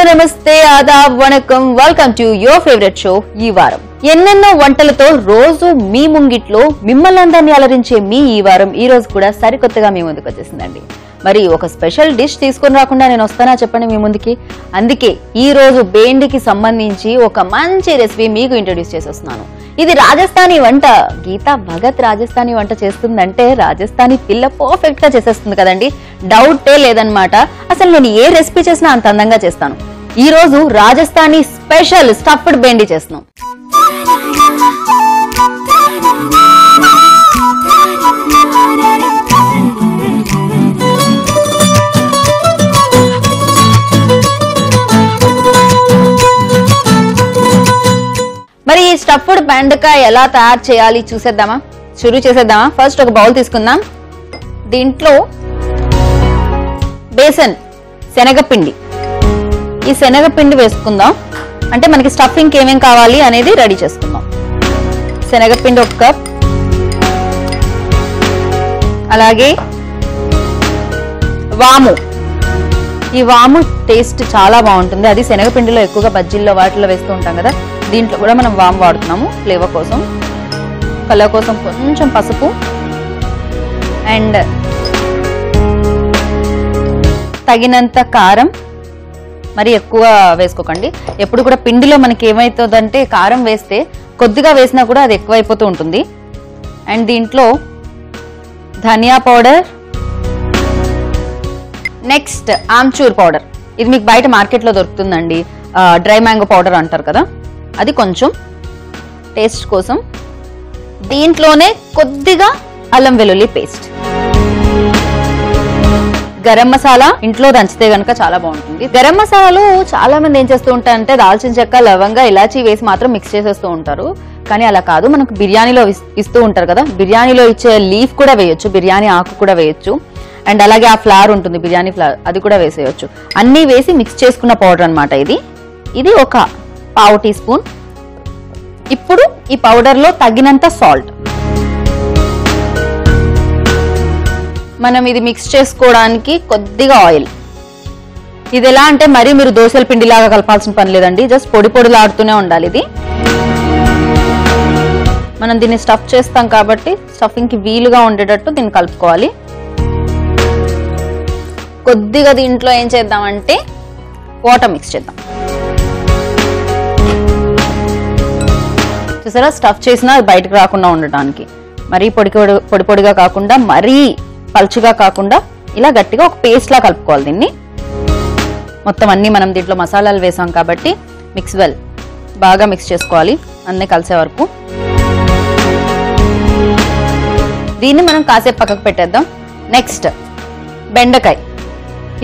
నమస్తే ఆదాబ్ వణకం welcome to your favourite show ఈ వారం ఎన్నెన్నో వంటలతో రోజు మీ ముంగిట్లో మిమ్మల్ని అందరినీ అలరించే మీ ఈ వారం ఈ రోజు కూడా సరికొత్తగా మీ ముందుకు వచ్చేసిందండి. మరి ఒక స్పెషల్ డిష్ తీసుకొని రాకుండా నేను వస్తానా చెప్పండి మీ ముందుకి. అందుకే ఈ రోజు బేండికి సంబంధించి ఒక మంచి రెసిపీ మీకు ఇంట్రొడ్యూస్ చేసేస్తున్నాను. ఇది రాజస్థానీ వంట. గీతా భగత్ రాజస్థానీ వంట చేస్తుందంటే రాజస్థానీ పిల్ల పర్ఫెక్ట్ గా చేసేస్తుంది కదండి, డౌటే లేదనమాట. అసలు నేను ఏ రెసిపీ చేసినా అంత అందంగా చేస్తాను. ఈ రోజు రాజస్థానీ స్పెషల్ స్టఫ్డ్ బేండి చేస్తున్నాం. మరి ఈ స్టఫ్డ్ బెండకాయ ఎలా తయారు చేయాలి చూసేద్దామా, షురూ చేసేద్దామా. ఫస్ట్ ఒక బౌల్ తీసుకుందాం. దీంట్లో బేసన్ శనగపిండి, ఈ శనగపిండి వేసుకుందాం. అంటే మనకి స్టఫింగ్ ఏమేం కావాలి అనేది రెడీ చేసుకుందాం. శనగపిండి 1 కప్, అలాగే వాము. ఈ వాము టేస్ట్ చాలా బాగుంటుంది. అది శనగపిండిలో ఎక్కువగా బజ్జీల్లో వాటిలో వేస్తూ ఉంటాం కదా, దీంట్లో కూడా మనం వాము వాడుతున్నాము ఫ్లేవర్ కోసం. కలర్ కోసం కొంచెం పసుపు అండ్ తగినంత కారం. మరి ఎక్కువ వేసుకోకండి. ఎప్పుడు కూడా పిండిలో మనకి ఏమవుతుందంటే కారం వేస్తే కొద్దిగా వేసినా కూడా అది ఎక్కువైపోతూ ఉంటుంది. అండ్ దీంట్లో ధనియా పౌడర్, నెక్స్ట్ ఆమ్చూర్ పౌడర్. ఇది మీకు బయట మార్కెట్లో దొరుకుతుందండి, డ్రై మ్యాంగో పౌడర్ అంటారు కదా, అది కొంచెం టేస్ట్ కోసం. దీంట్లోనే కొద్దిగా అల్లం వెల్లుల్లి పేస్ట్. గరం మసాలా ఇంట్లో దంచితే గనక చాలా బాగుంటుంది. గరం మసాలాలు చాలా మంది ఏం చేస్తూ ఉంటారంటే దాల్చిన చెక్క, లవంగా, ఇలాచీ వేసి మాత్రం మిక్స్ చేసేస్తూ ఉంటారు. కానీ అలా కాదు, మనకు బిర్యానీలో ఇస్తూ ఉంటారు కదా, బిర్యానీలో ఇచ్చే లీఫ్ కూడా వేయొచ్చు, బిర్యానీ ఆకు కూడా వేయొచ్చు. అండ్ అలాగే ఆ ఫ్లవర్ ఉంటుంది, బిర్యానీ ఫ్లవర్, అది కూడా వేసేయచ్చు. అన్నీ వేసి మిక్స్ చేసుకున్న పౌడర్ అనమాట ఇది ఒక పావు టీ స్పూన్. ఇప్పుడు ఈ పౌడర్లో తగినంత సాల్ట్. మనం ఇది మిక్స్ చేసుకోవడానికి కొద్దిగా ఆయిల్. ఇది ఎలా అంటే మరి మీరు దోశల పిండిలాగా కలపాల్సిన పని లేదండి, జస్ట్ పొడి పొడిలాడుతూనే ఉండాలి. ఇది మనం దీన్ని స్టఫ్ చేస్తాం కాబట్టి స్టఫింగ్కి వీలుగా ఉండేటట్టు దీన్ని కలుపుకోవాలి. కొద్దిగా దీంట్లో ఏం చేద్దామంటే వాటర్ మిక్స్ చేద్దాం. చూసారా, స్టఫ్ చేసినా బయటకు రాకుండా ఉండటానికి. మరీ పొడి పొడిగా కాకుండా, మరీ పలుచుగా కాకుండా ఇలా గట్టిగా ఒక పేస్ట్ లా కలుపుకోవాలి దీన్ని. మొత్తం అన్ని మనం దీంట్లో మసాలాలు వేసాం కాబట్టి బాగా మిక్స్ చేసుకోవాలి అన్నీ కలిసే వరకు. దీన్ని మనం కాసేపు పక్కకు పెట్టేద్దాం. నెక్స్ట్ బెండకాయ.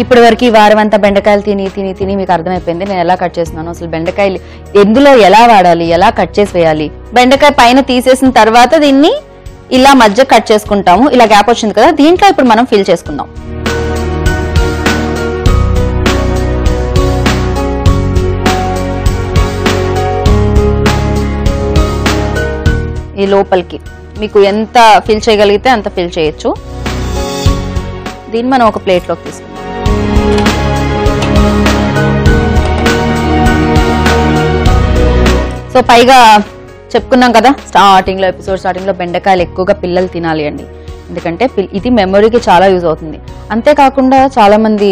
ఇప్పటి వరకు ఈ వారం అంతా బెండకాయలు తిని తిని తిని మీకు అర్థమైపోయింది నేను ఎలా కట్ చేస్తున్నాను. అసలు బెండకాయలు ఎందులో ఎలా వాడాలి, ఎలా కట్ చేసి వేయాలి. బెండకాయ పైన తీసేసిన తర్వాత దీన్ని ఇలా మధ్య కట్ చేసుకుంటాము. ఇలా గ్యాప్ వచ్చింది కదా, దీంట్లో ఇప్పుడు మనం ఫిల్ చేసుకుందాం. ఈ లోపలికి మీకు ఎంత ఫిల్ చేయగలిగితే అంత ఫిల్ చేయొచ్చు. దీన్ని మనం ఒక ప్లేట్లోకి తీసుకుందాం. సో పైగా చెప్పుకున్నాం కదా ఎపిసోడ్ స్టార్టింగ్ లో బెండకాయలు ఎక్కువగా పిల్లలు తినాలి అండి. ఎందుకంటే ఇది మెమొరీకి చాలా యూజ్ అవుతుంది. అంతేకాకుండా చాలా మంది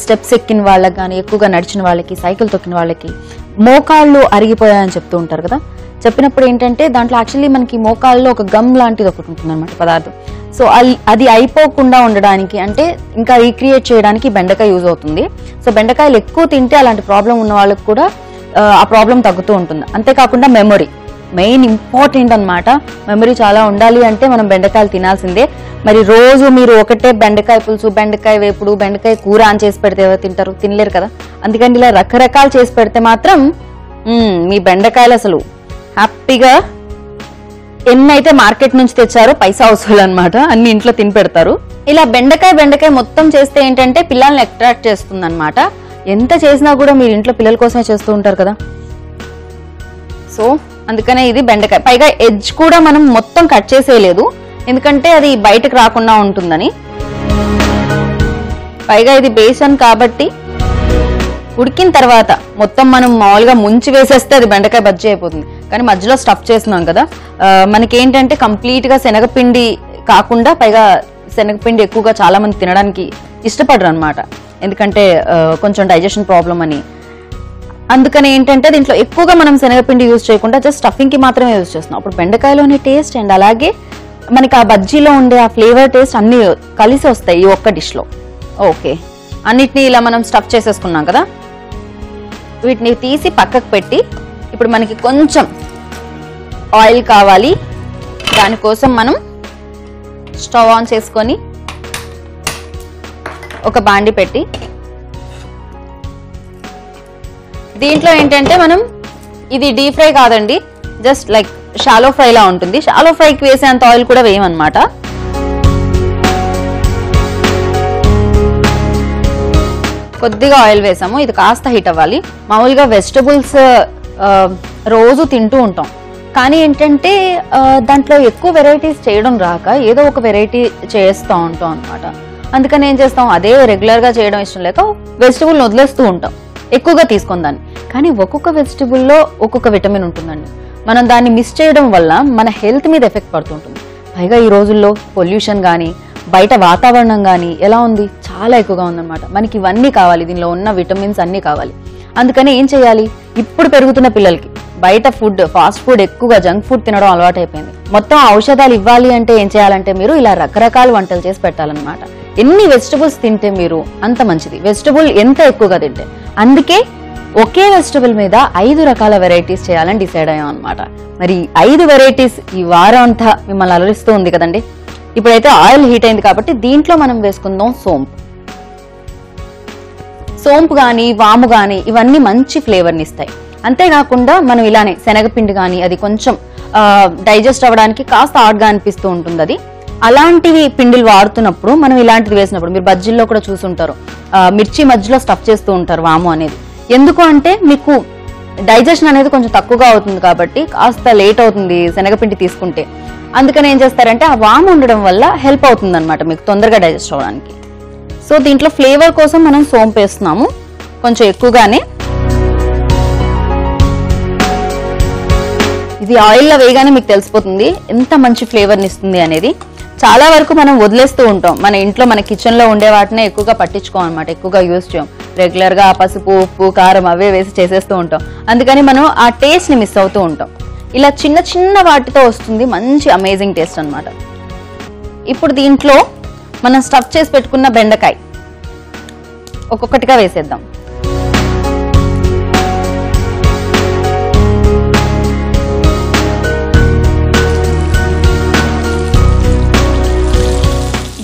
స్టెప్స్ ఎక్కిన వాళ్ళకి కానీ, ఎక్కువగా నడిచిన వాళ్ళకి, సైకిల్ తొక్కిన వాళ్ళకి మోకాళ్ళు అరిగిపోయాయని చెప్తూ ఉంటారు కదా. చెప్పినప్పుడు ఏంటంటే దాంట్లో యాక్చువల్లీ మనకి మోకాళ్ళలో ఒక గమ్ లాంటిది ఒకటి ఉంటుంది అనమాట పదార్థం. సో అది అయిపోకుండా ఉండడానికి, అంటే ఇంకా రీక్రియేట్ చేయడానికి బెండకాయ యూజ్ అవుతుంది. సో బెండకాయలు ఎక్కువ తింటే అలాంటి ప్రాబ్లం ఉన్న వాళ్ళకి కూడా ఆ ప్రాబ్లం తగ్గుతూ ఉంటుంది. అంతేకాకుండా మెమొరీ మెయిన్ ఇంపార్టెంట్ అనమాట. మెమొరీ చాలా ఉండాలి అంటే మనం బెండకాయలు తినాల్సిందే. మరి రోజు మీరు ఒకటే బెండకాయ పులుసు, బెండకాయ వేపుడు, బెండకాయ కూర అని చేసి పెడితే ఎవరు తింటారు? తినలేరు కదా. అందుకని ఇలా రకరకాలు చేసి పెడితే మాత్రం మీ బెండకాయలు అసలు హ్యాపీగా ఎన్నైతే మార్కెట్ నుంచి తెచ్చారో పైసా వసూలు అనమాట, అన్ని ఇంట్లో తిని పెడతారు. ఇలా బెండకాయ మొత్తం చేస్తే ఏంటంటే పిల్లల్ని అట్రాక్ట్ చేస్తుంది అనమాట. ఎంత చేసినా కూడా మీరు ఇంట్లో పిల్లల కోసమే చేస్తూ ఉంటారు కదా. సో అందుకనే ఇది బెండకాయ. పైగా ఎడ్జ్ కూడా మనం మొత్తం కట్ చేసేయలేదు, ఎందుకంటే అది బయటకు రాకుండా ఉంటుందని. పైగా ఇది బేసన్ కాబట్టి ఉడికిన తర్వాత మొత్తం మనం మామూలుగా ముంచి వేసేస్తే అది బెండకాయ బజ్జీ అయిపోతుంది. కానీ మధ్యలో స్టఫ్ చేస్తున్నాం కదా, మనకి ఏంటంటే కంప్లీట్గా శనగపిండి కాకుండా పైగా శనగపిండి ఎక్కువగా చాలా మంది తినడానికి ఇష్టపడరు అనమాట, ఎందుకంటే కొంచెం డైజెషన్ ప్రాబ్లం అని. అందుకని ఏంటంటే దీంట్లో ఎక్కువగా మనం శనగపిండి యూజ్ చేయకుండా జస్ట్ స్టఫింగ్కి మాత్రమే యూజ్ చేస్తున్నాం. అప్పుడు బెండకాయలోని టేస్ట్ అండ్ అలాగే మనకి ఆ బజ్జీలో ఉండే ఆ ఫ్లేవర్ టేస్ట్ అన్నీ కలిసి వస్తాయి ఈ ఒక్క డిష్లో. ఓకే, అన్నిటినీ ఇలా మనం స్టఫ్ చేసేసుకున్నాం కదా, వీటిని తీసి పక్కకు పెట్టి ఇప్పుడు మనకి కొంచెం ఆయిల్ కావాలి. దానికోసం మనం స్టవ్ ఆన్ చేసుకొని ఒక బాండి పెట్టి దీంట్లో ఏంటంటే మనం ఇది డీప్ ఫ్రై కాదండి, జస్ట్ లైక్ షాలో ఫ్రై లా ఉంటుంది. షాలో ఫ్రైకి వేసేంత ఆయిల్ కూడా వేయమన్నమాట. కొద్దిగా ఆయిల్ వేసాము, ఇది కాస్త హీట్ అవ్వాలి. మామూలుగా వెజిటబుల్స్ రోజు తింటూ ఉంటాం, కానీ ఏంటంటే దాంట్లో ఎక్కువ వెరైటీస్ చేయడం రాక ఏదో ఒక వెరైటీ చేస్తూ ఉంటాం అనమాట. అందుకని ఏం చేస్తాం, అదే రెగ్యులర్గా చేయడం ఇష్టం లేక వెజిటబుల్ని వదిలేస్తూ ఉంటాం, ఎక్కువగా తీసుకుందాన్ని. కానీ ఒక్కొక్క వెజిటబుల్లో ఒక్కొక్క విటమిన్ ఉంటుందండి. మనం దాన్ని మిస్ చేయడం వల్ల మన హెల్త్ మీద ఎఫెక్ట్ పడుతుంటుంది. పైగా ఈ రోజుల్లో పొల్యూషన్ కానీ బయట వాతావరణం కానీ ఎలా ఉంది, చాలా ఎక్కువగా ఉందన్నమాట. మనకి ఇవన్నీ కావాలి, దీనిలో ఉన్న విటమిన్స్ అన్నీ కావాలి. అందుకని ఏం చేయాలి, ఇప్పుడు పెరుగుతున్న పిల్లలకి బయట ఫుడ్, ఫాస్ట్ ఫుడ్, ఎక్కువగా జంక్ ఫుడ్ తినడం అలవాటు అయిపోయింది. మొత్తం ఔషధాలు ఇవ్వాలి అంటే ఏం చేయాలంటే మీరు ఇలా రకరకాల వంటలు చేసి పెట్టాలన్నమాట. ఎన్ని వెజిటబుల్స్ తింటే మీరు అంత మంచిది, వెజిటబుల్ ఎంత ఎక్కువగా తింటే. అందుకే ఒకే వెజిటబుల్ మీద 5 రకాల వెరైటీస్ చేయాలని డిసైడ్ అయ్యాం అనమాట. మరి 5 వెరైటీస్ ఈ వారం అంతా మిమ్మల్ని అలరిస్తూ ఉంది కదండి. ఇప్పుడైతే ఆయిల్ హీట్ అయింది కాబట్టి దీంట్లో మనం వేసుకుందాం సోంపు కానీ వాము కానీ ఇవన్నీ మంచి ఫ్లేవర్ని ఇస్తాయి. అంతేకాకుండా మనం ఇలానే శనగపిండి కానీ అది కొంచెం డైజెస్ట్ అవ్వడానికి కాస్త హార్డ్గా అనిపిస్తూ ఉంటుంది. అది అలాంటివి పిండిలు వాడుతున్నప్పుడు మనం ఇలాంటివి వేసినప్పుడు మీరు బజ్జీల్లో కూడా చూసుంటారు, మిర్చి మధ్యలో స్టఫ్ చేస్తూ ఉంటారు వాము అనేది. ఎందుకు అంటే మీకు డైజెషన్ అనేది కొంచెం తక్కువగా అవుతుంది కాబట్టి కాస్త లేట్ అవుతుంది శనగపిండి తీసుకుంటే. అందుకని ఏం చేస్తారంటే ఆ వాము ఉండడం వల్ల హెల్ప్ అవుతుంది అనమాట మీకు తొందరగా డైజెస్ట్ అవ్వడానికి. సో దీంట్లో ఫ్లేవర్ కోసం మనం సోంపు వేస్తున్నాము కొంచెం ఎక్కువగానే. ఇది ఆయిల్లో వేయగానే మీకు తెలిసిపోతుంది ఎంత మంచి ఫ్లేవర్ని ఇస్తుంది అనేది. చాలా వరకు మనం వదిలేస్తూ ఉంటాం, మన ఇంట్లో మన కిచెన్లో ఉండే వాటినే ఎక్కువగా పట్టించుకోం అనమాట, ఎక్కువగా యూజ్ చేయం. రెగ్యులర్గా పసుపు, ఉప్పు, కారం అవే వేసి చేసేస్తూ ఉంటాం. అందుకని మనం ఆ టేస్ట్ని మిస్ అవుతూ ఉంటాం. ఇలా చిన్న చిన్న వాటితో వస్తుంది మంచి అమేజింగ్ టేస్ట్ అనమాట. ఇప్పుడు దీంట్లో మనం స్టఫ్ చేసి పెట్టుకున్న బెండకాయ ఒక్కొక్కటిగా వేసేద్దాం.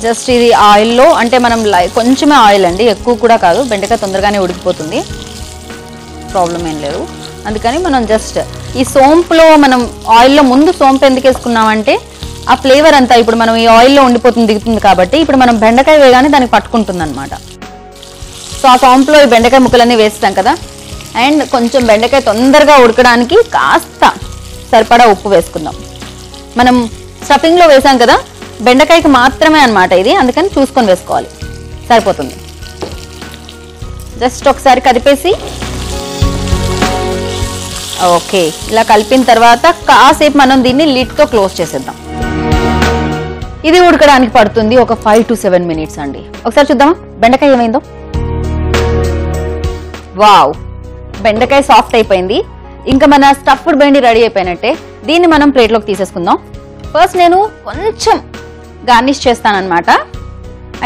జస్ట్ ఇది ఆయిల్లో అంటే మనం కొంచెమే ఆయిల్ అండి, ఎక్కువ కూడా కాదు, బెండకాయ తొందరగానే ఉడికిపోతుంది, ప్రాబ్లం ఏం లేదు. అందుకని మనం జస్ట్ ఈ సోంపులో మనం ఆయిల్లో ముందు సోంపు ఎందుకు వేసుకున్నామంటే ఆ ఫ్లేవర్ అంతా ఇప్పుడు మనం ఈ ఆయిల్లో ఉండిపోతుంది, దిగుతుంది కాబట్టి ఇప్పుడు మనం బెండకాయ వేయగానే దానికి పట్టుకుంటుంది అనమాట. సో ఆ సోంపులో ఈ బెండకాయ ముక్కలన్నీ వేస్తాం కదా, అండ్ కొంచెం బెండకాయ తొందరగా ఉడకడానికి కాస్త సరిపడా ఉప్పు వేసుకుందాం. మనం స్టఫింగ్లో వేసాం కదా, బెండకాయకి మాత్రమే అనమాట ఇది, అందుకని చూసుకొని వేసుకోవాలి, సరిపోతుంది. జస్ట్ ఒకసారి కదిపేసి ఓకే ఇలా కలిపిన తర్వాత కాసేపు మనం దీన్ని లిడ్తో క్లోజ్ చేసేద్దాం. ఇది ఉడకడానికి పడుతుంది ఒక 5 to 7 minutes అండి. ఒకసారి చూద్దామా బెండకాయ ఏమైందో. వావ్, బెండకాయ సాఫ్ట్ అయిపోయింది. ఇంకా మన స్టఫ్డ్ బెండి రెడీ అయిపోయినట్టే. దీన్ని మనం ప్లేట్లోకి తీసేసుకుందాం. ఫస్ట్ నేను కొంచెం గార్నిష్ చేస్తానన్నమాట.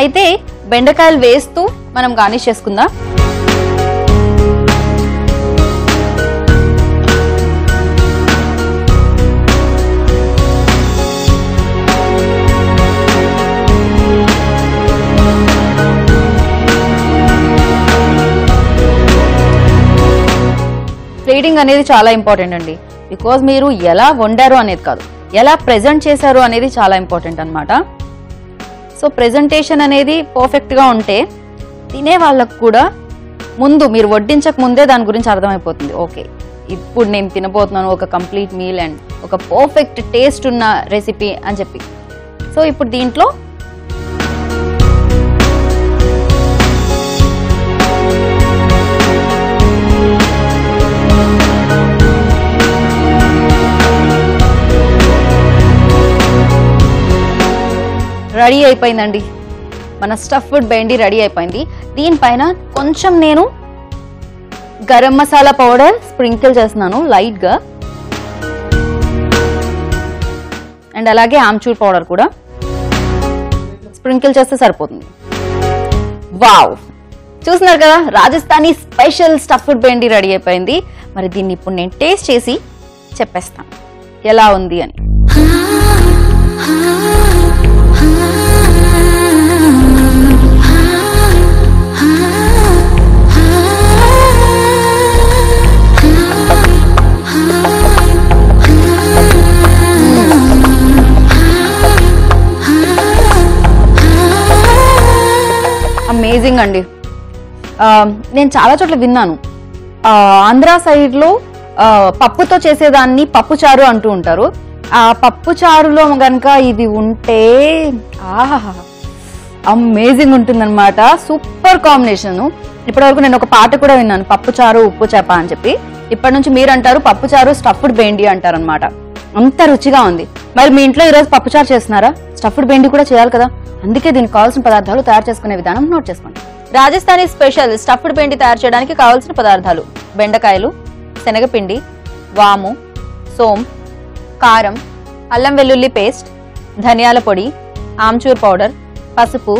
అయితే బెండకాయలు వేస్తూ మనం గార్నిష్ చేసుకుందాం. ప్లేటింగ్ అనేది చాలా ఇంపార్టెంట్ అండి. బికాజ్ మీరు ఎలా వండారు అనేది కాదు, ఎలా ప్రెజెంట్ చేశారు అనేది చాలా ఇంపార్టెంట్ అనమాట. సో ప్రెజెంటేషన్ అనేది పర్ఫెక్ట్గా ఉంటే తినే వాళ్ళకు కూడా ముందు మీరు వడ్డించక ముందే దాని గురించి అర్థమైపోతుంది. ఓకే, ఇప్పుడు నేను తినబోతున్నాను ఒక కంప్లీట్ మీల్ అండ్ ఒక పర్ఫెక్ట్ టేస్ట్ ఉన్న రెసిపీ అని చెప్పి. సో ఇప్పుడు దీంట్లో రెడీ అయిపోయిందండి. మన స్టఫ్డ్ బెండి రెడీ అయిపోయింది. దీనిపైన కొంచెం నేను గరం మసాలా పౌడర్ స్ప్రింకిల్ చేస్తున్నాను లైట్ గా, అండ్ అలాగే ఆమ్చూర్ పౌడర్ కూడా స్ప్రింకిల్ చేస్తే సరిపోతుంది. వావ్, చూస్తున్నారు కదా, రాజస్థానీ స్పెషల్ స్టఫ్డ్ బెండి రెడీ అయిపోయింది. మరి దీన్ని ఇప్పుడు నేను టేస్ట్ చేసి చెప్పేస్తాను ఎలా ఉంది అని. అమేజింగ్ అండి. నేను చాలా చోట్ల విన్నాను, ఆంధ్ర సైడ్ లో పప్పుతో చేసేదాన్ని పప్పు చారు అంటూ ఉంటారు. ఆ పప్పు చారులో గనక ఇది ఉంటే ఆహా అమేజింగ్ ఉంటుందన్నమాట. Super combination. ఇప్పటివరకు నేను ఒక పాట కూడా విన్నాను, పప్పు చారు ఉప్పు చేప అని చెప్పి. ఇప్పటి నుంచి మీరు అంటారు పప్పు చారు స్టఫ్డ్ బెండి అంటారు అనమాట. అంత రుచిగా ఉంది. మరి మీ ఇంట్లో ఈరోజు పప్పు చారు చేస్తున్నారా? స్టఫ్డ్ బెండి కూడా చేయాలి కదా, అందుకే దీనికి కావాల్సిన పదార్థాలు తయారు చేసుకునే విధానం నోట్ చేసుకోండి. రాజస్థానీ స్పెషల్ స్టఫ్డ్ బెండి తయారు చేయడానికి కావాల్సిన పదార్థాలు: బెండకాయలు, శనగపిండి, వాము, సోమ్, కారం, అల్లం వెల్లుల్లి పేస్ట్, ధనియాల పొడి, ఆమ్చూర్ పౌడర్, పసుపు,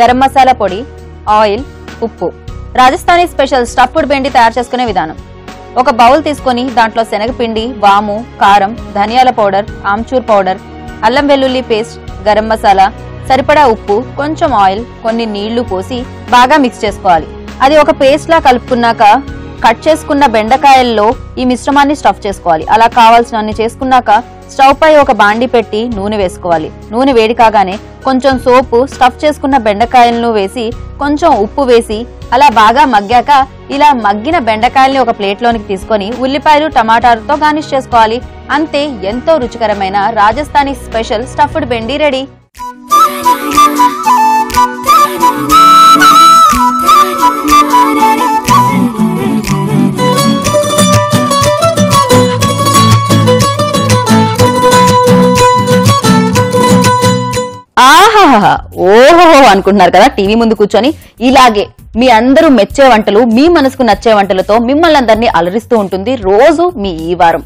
గరం మసాలా పొడి, ఆయిల్, ఉప్పు. రాజస్థానీ స్పెషల్ స్టఫ్డ్ బెండి తయారు చేసుకునే విధానం: ఒక బౌల్ తీసుకొని దాంట్లో శనగపిండి, వాము, కారం, ధనియాల పౌడర్, ఆమ్చూర్ పౌడర్, అల్లం వెల్లుల్లి పేస్ట్, గరం మసాలా, సరిపడా ఉప్పు, కొంచెం ఆయిల్, కొన్ని నీళ్లు పోసి బాగా మిక్స్ చేసుకోవాలి. అది ఒక పేస్ట్ లా కలుపుకున్నాక కట్ చేసుకున్న బెండకాయల్లో ఈ మిశ్రమాన్ని స్టఫ్ చేసుకోవాలి. అలా కావాల్సిన అన్ని చేసుకున్నాక స్టవ్ పై ఒక బాండి పెట్టి నూనె వేసుకోవాలి. నూనె వేడి కాగానే కొంచెం సోపు, స్టఫ్ చేసుకున్న బెండకాయలను వేసి కొంచెం ఉప్పు వేసి అలా బాగా మగ్గాక ఇలా మగ్గిన బెండకాయల్ని ఒక ప్లేట్ లోనికి తీసుకొని ఉల్లిపాయలు, టమాటాలతో గార్నిష్ చేసుకోవాలి. అంతే, ఎంతో రుచికరమైన రాజస్థానీ స్పెషల్ స్టఫ్డ్ బెండి రెడీ. ఆహాహా, ఓహో అనుకుంటున్నారు కదా టీవీ ముందు కూర్చొని. ఇలాగే మీ అందరూ మెచ్చే వంటలు, మీ మనసుకు నచ్చే వంటలతో మిమ్మల్ని అందరినీ అలరిస్తూ ఉంటుంది రోజు మీ ఈ వారం.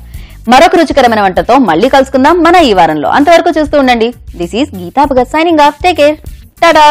మరొక రుచికరమైన వంటతో మళ్ళీ కలుసుకుందాం మన ఈ వారంలో. అంతవరకు చూస్తూ ఉండండి. This is Geeta Bhagat signing off. Take care. Tata.